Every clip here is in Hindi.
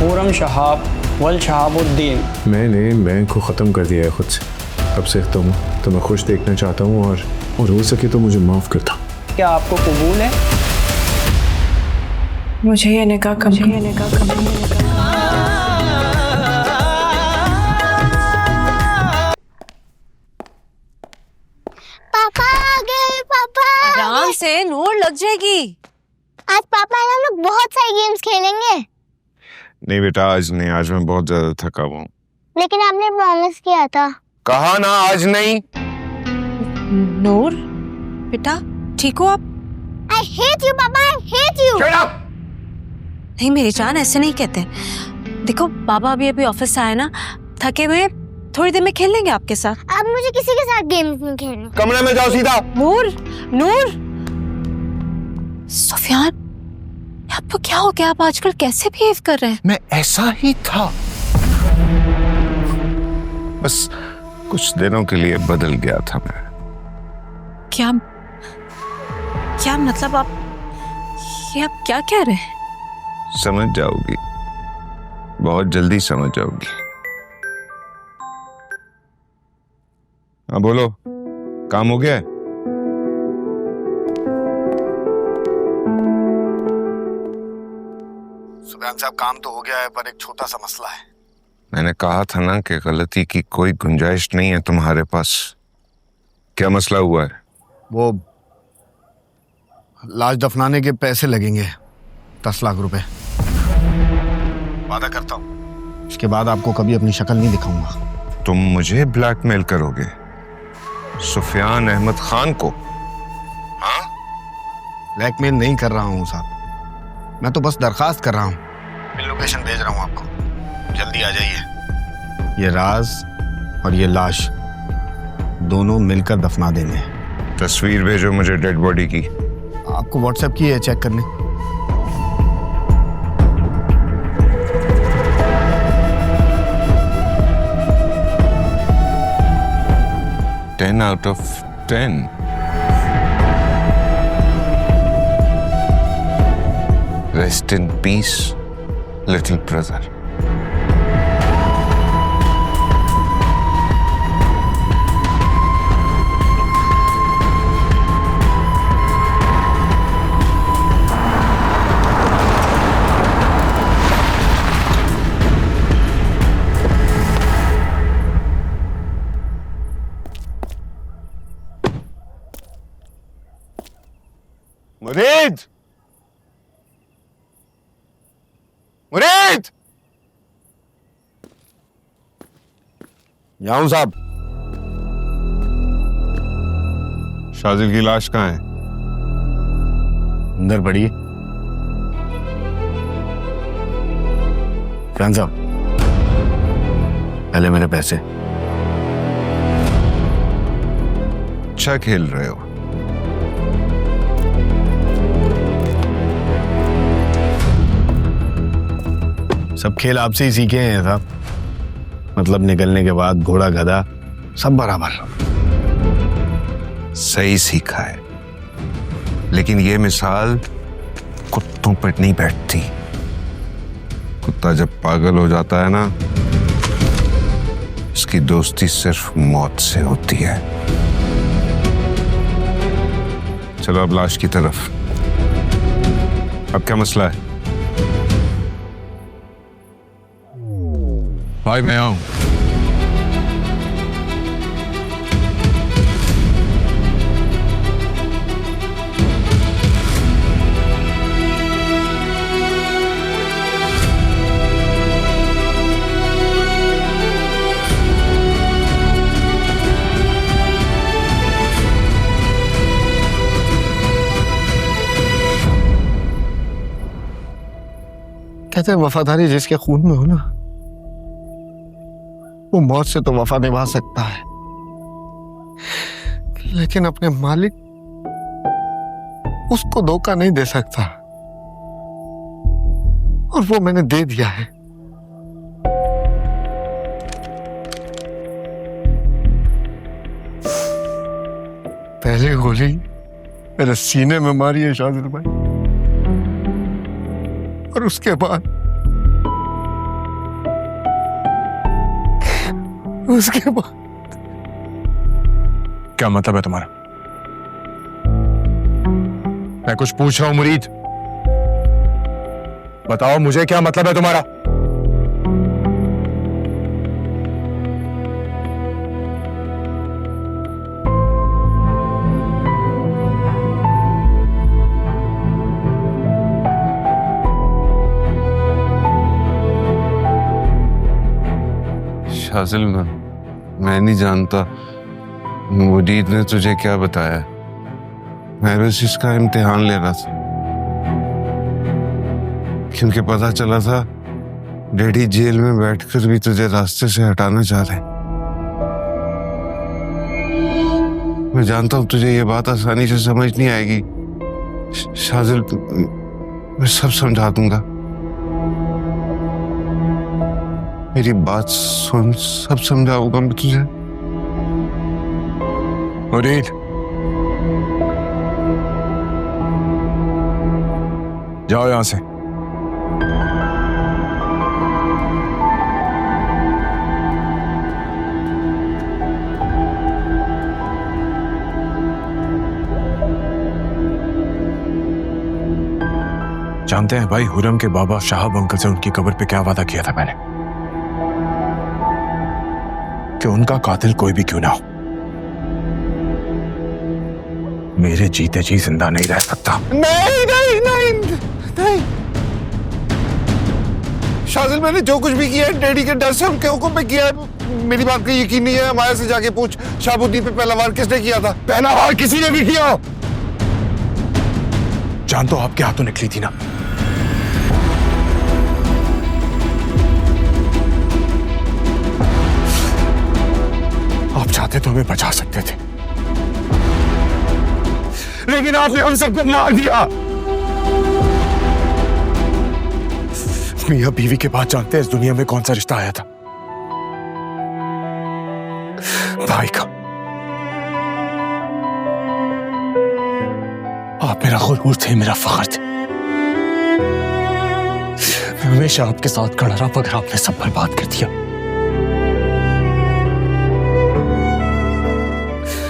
खुर्रम शहाब वल शहाबुद्दीन। मैंने बैंक को ख़त्म कर दिया है खुद से। अब से तुम्हें खुश देखना चाहता हूँ और हो सके तो मुझे माफ़ करता। क्या आपको कबूल है? मुझे ये निकाह कब पापा आ गए। पापा आराम से, नूर लग जाएगी। आज पापा हम लोग बहुत सारे गेम्स खेलेंगे। नहीं बेटा, आज नहीं। आज मैं बहुत ज्यादा थका हुआ हूँ। लेकिन आपने प्रॉमिस किया था। कहा ना आज नहीं। नूर बेटा ठीक हो आप? I hate you पापा, I hate you। Shut up! नहीं मेरी जान, ऐसे नहीं कहते। देखो बाबा अभी ऑफिस से आए ना, थके हुए, थोड़ी देर में खेल लेंगे आपके साथ। अब मुझे किसी के साथ गेम्स नहीं खेलने। कमरे में जाओ सीधा। नूर सुफियान, आपको क्या हो गया? आप आजकल कैसे बिहेव कर रहे हैं? मैं ऐसा ही था, बस कुछ दिनों के लिए बदल गया था मैं। क्या मतलब आप क्या कह रहे हैं? समझ जाओगी, बहुत जल्दी समझ जाओगी। हाँ बोलो, काम हो गया है? सुफियान साहब, काम तो हो गया है पर एक छोटा सा मसला है। मैंने कहा था ना कि गलती की कोई गुंजाइश नहीं है तुम्हारे पास। क्या मसला हुआ है? वो लाश दफनाने के पैसे लगेंगे, 10 लाख रुपए। वादा करता हूँ इसके बाद आपको कभी अपनी शक्ल नहीं दिखाऊंगा। तुम मुझे ब्लैकमेल करोगे? सुफियान अहमद खान को? हाँ? ब्लैकमेल नहीं कर रहा हूँ साहब, मैं तो बस दरखास्त कर रहा हूँ। मैं लोकेशन भेज रहा हूँ आपको, जल्दी आ जाइए। ये राज और ये लाश दोनों मिलकर दफना देंगे। तस्वीर भेजो मुझे डेड बॉडी की। आपको व्हाट्सएप की है, चेक करने। Ten out of 10। Rest in peace, little brother। मुरीद! मुरीद! जाऊं साहब? शाजिल की लाश कहाँ है? अंदर पड़ी। फ्रेंड साहब, पहले मेरे पैसे। अच्छा खेल रहे हो। सब खेल आपसे ही सीखे हैं साहब। मतलब निकलने के बाद घोड़ा गधा सब बराबर। सही सीखा है, लेकिन ये मिसाल कुत्तों पर नहीं बैठती। कुत्ता जब पागल हो जाता है ना, इसकी दोस्ती सिर्फ मौत से होती है। चलो अब लाश की तरफ। अब क्या मसला है? भाई मैं आऊं। कहते हैं वफादारी जिसके खून में हो ना, वो मौत से तो वफा निभा सकता है, लेकिन अपने मालिक उसको धोखा नहीं दे सकता। और वो मैंने दे दिया है। पहले गोली मेरे सीने में मारी है शाजिल भाई, और उसके बाद उसके बाद क्या मतलब है तुम्हारा? मैं कुछ पूछ रहा हूं मुरीद, बताओ मुझे क्या मतलब है तुम्हारा? शाजिल, मैं नहीं जानता मुरीद ने तुझे क्या बताया। मैं बस इसका इम्तिहान ले रहा था, क्योंकि पता चला था डैडी जेल में बैठकर भी तुझे रास्ते से हटाना चाह रहे हैं। मैं जानता हूं तुझे ये बात आसानी से समझ नहीं आएगी शाजिल, मैं सब समझा दूंगा। मेरी बात सुन, सब समझाऊंगा मैं तुझे। मुरीद, जाओ यहां से। जानते हैं भाई, हुरम के बाबा शाहब अंकल से उनकी कब्र पे क्या वादा किया था मैंने, कि उनका कातिल कोई भी क्यों ना हो, मेरे जीते जी जिंदा नहीं रह सकता। नहीं नहीं नहीं नहीं शाजिल, मैंने जो कुछ भी किया है डैडी के डर से, उनके हुक्म पे किया है। मेरी बात का यकीन नहीं है, माया से जाके पूछ शाहबुद्दीन पे पहला वार किसने किया था। पहला वार किसी ने भी किया। जान तो आपके हाथों निकली थी ना। आप चाहते तो हमें बचा सकते थे, लेकिन आपने हम सबको मार दिया। मियां बीवी के बाद जानते हैं इस दुनिया में कौन सा रिश्ता आया था? भाई का। आप मेरा गुरूर थे, मेरा फख्र थे। मैं हमेशा आपके साथ खड़ा रहा, मगर आपने सब बर्बाद कर दिया,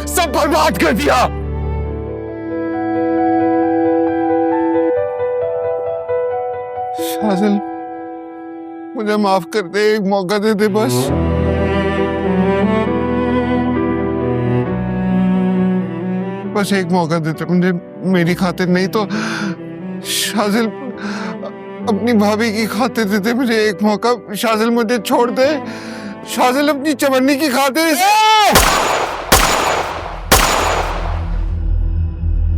सब बर्बाद कर दिया। शाजिल, मुझे माफ कर दे, एक मौका दे दे बस। बस एक मौका देते मुझे, मेरी खातिर नहीं तो शाजिल अपनी भाभी की खातिर देते मुझे एक मौका। शाजिल मुझे छोड़ दे, शाजिल अपनी चवन्नी की खातिर।